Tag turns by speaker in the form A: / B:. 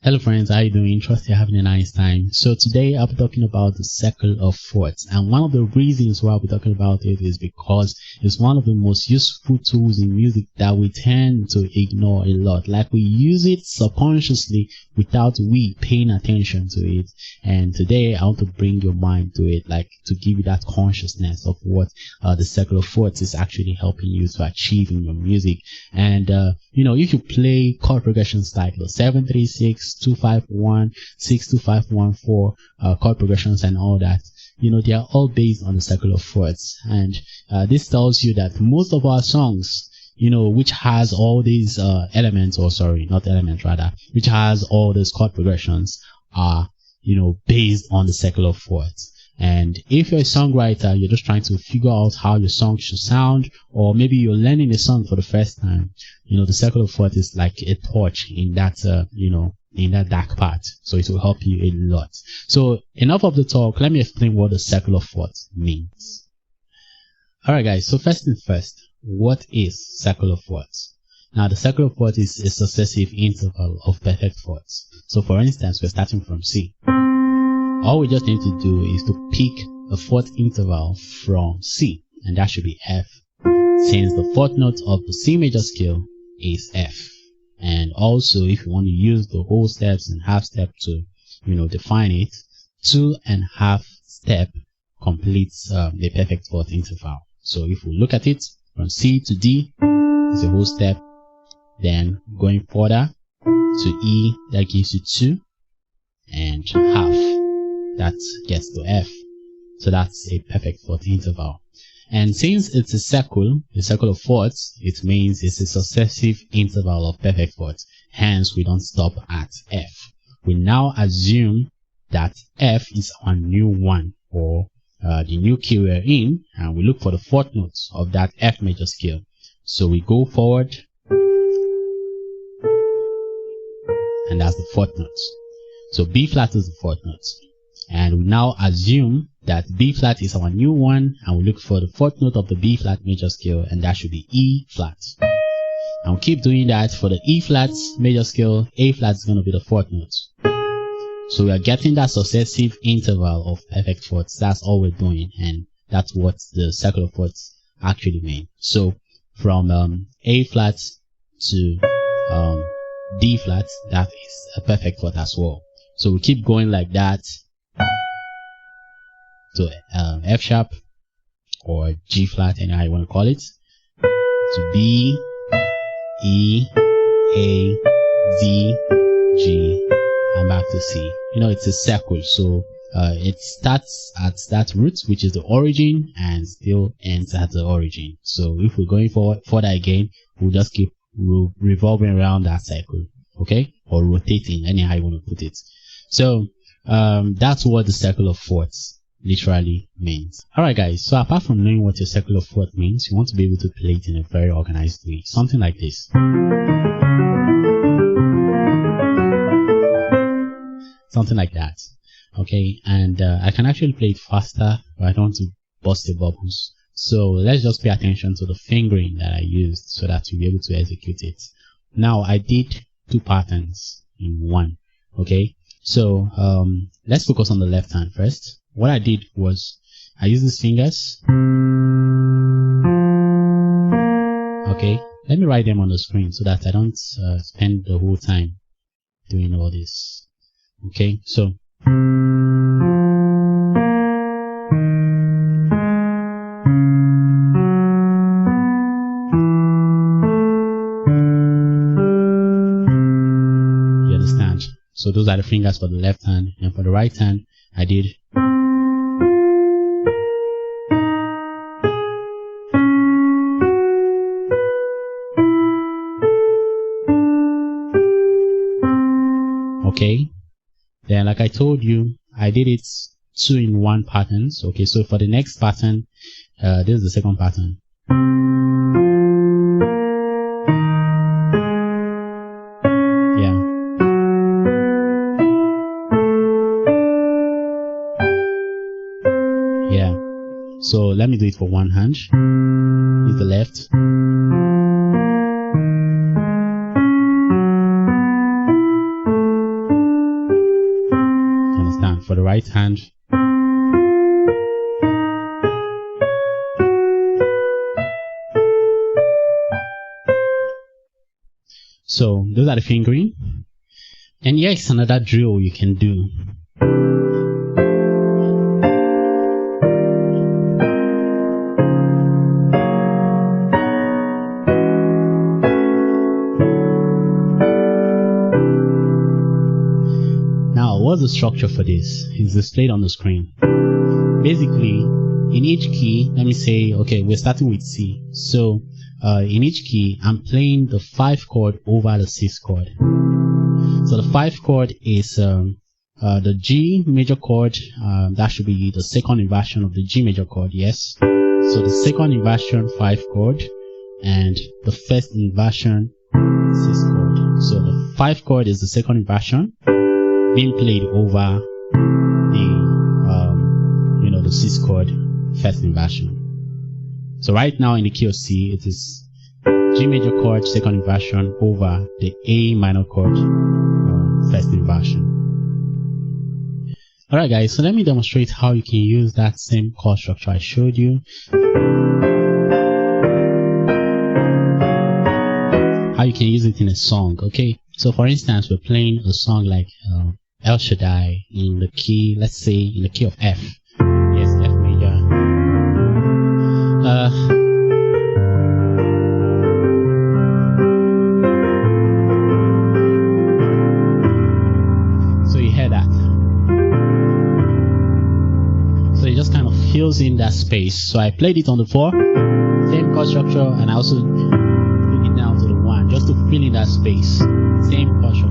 A: Hello friends, how you doing? Trust you're having a nice time. So today I'll be talking about the circle of fourths, and one of the reasons why I'll be talking about it is because it's one of the most useful tools in music that we tend to ignore a lot. Like we use it subconsciously without we paying attention to it. And today I want to bring your mind to it, like to give you that consciousness of what the circle of fourths is actually helping you to achieve in your music. And if you play chord progressions like the 736, 251, 62514 chord progressions and all that, they are all based on the circle of fourths. And this tells you that most of our songs, which has all these elements, or sorry, not elements rather, which has all these chord progressions are, based on the circle of fourths. And if you're a songwriter, you're just trying to figure out how your song should sound, or maybe you're learning a song for the first time, the circle of fourths is like a torch in that, in that dark part. So it will help you a lot. So enough of the talk. Let me explain what the circle of fourths means. Alright guys, so first things first, what is circle of fourths? Now the circle of fourths is a successive interval of perfect fourths. So for instance, we're starting from C. All we just need to do is to pick a fourth interval from C, and that should be F, since the fourth note of the C major scale is F. And also, if you want to use the whole steps and half step to, define it, 2.5 step completes the perfect fourth interval. So if we look at it from C to D is a whole step, then going further to E, that gives you 2 and half. That gets to F. So that's a perfect fourth interval. And since it's a circle of fourths, it means it's a successive interval of perfect fourths. Hence, we don't stop at F. We now assume that F is our new one, or the new key we're in, and we look for the fourth note of that F major scale. So we go forward, and that's the fourth note. So B flat is the fourth note. And we now assume that B flat is our new one, and we look for the fourth note of the B flat major scale, and that should be E flat. And we'll keep doing that for the E flat major scale. A flat is going to be the fourth note. So we are getting that successive interval of perfect fourths. That's all we're doing, and that's what the circle of fourths actually mean. So from A flat to D flat, that is a perfect fourth as well. So we keep going like that to F sharp or G flat, anyhow you want to call it, to B, E, A, D, G, and back to C. It's a circle, so it starts at that root, which is the origin, and still ends at the origin. So if we're going further again, we'll just keep revolving around that circle, okay, or rotating, anyhow you want to put it. So that's what the circle of fourths literally means. Alright guys, so apart from knowing what your circle of fourths means, you want to be able to play it in a very organized way. Something like this. Something like that. Okay, and I can actually play it faster, but I don't want to bust the bubbles. So let's just pay attention to the fingering that I used so that you'll be able to execute it. Now I did 2 patterns in one. Okay, so let's focus on the left hand first. What I did was I used these fingers. Okay, let me write them on the screen so that I don't spend the whole time doing all this. Okay, so you understand? So those are the fingers for the left hand, and for the right hand I did okay. Then like I told you, I did it 2-in-1 patterns. Okay, so for the next pattern, this is the second pattern. Yeah. Yeah. So let me do it for one hand. Use the left. for the right hand. So those are the fingering. And here's another drill you can do. Now, what's the structure for this? It's displayed on the screen. Basically, in each key, let me say, okay, we're starting with C. So in each key, I'm playing the 5 chord over the 6 chord. So the 5 chord is the G major chord. That should be the second inversion of the G major chord, yes. So the second inversion 5 chord and the first inversion 6 chord. So the 5 chord is the second inversion being played over the 6 chord first inversion. So right now in the key of C, it is G major chord second inversion over the A minor chord first inversion. Alright guys, so let me demonstrate how you can use that same chord structure I showed you. How you can use it in a song, okay? So for instance, we're playing a song like El Shaddai in the key, let's say in the key of F. Yes, F major. So you hear that. So it just kind of fills in that space. So I played it on the 4, same chord structure, and I also took it down to the 1 just to fill in that space. Same chord structure.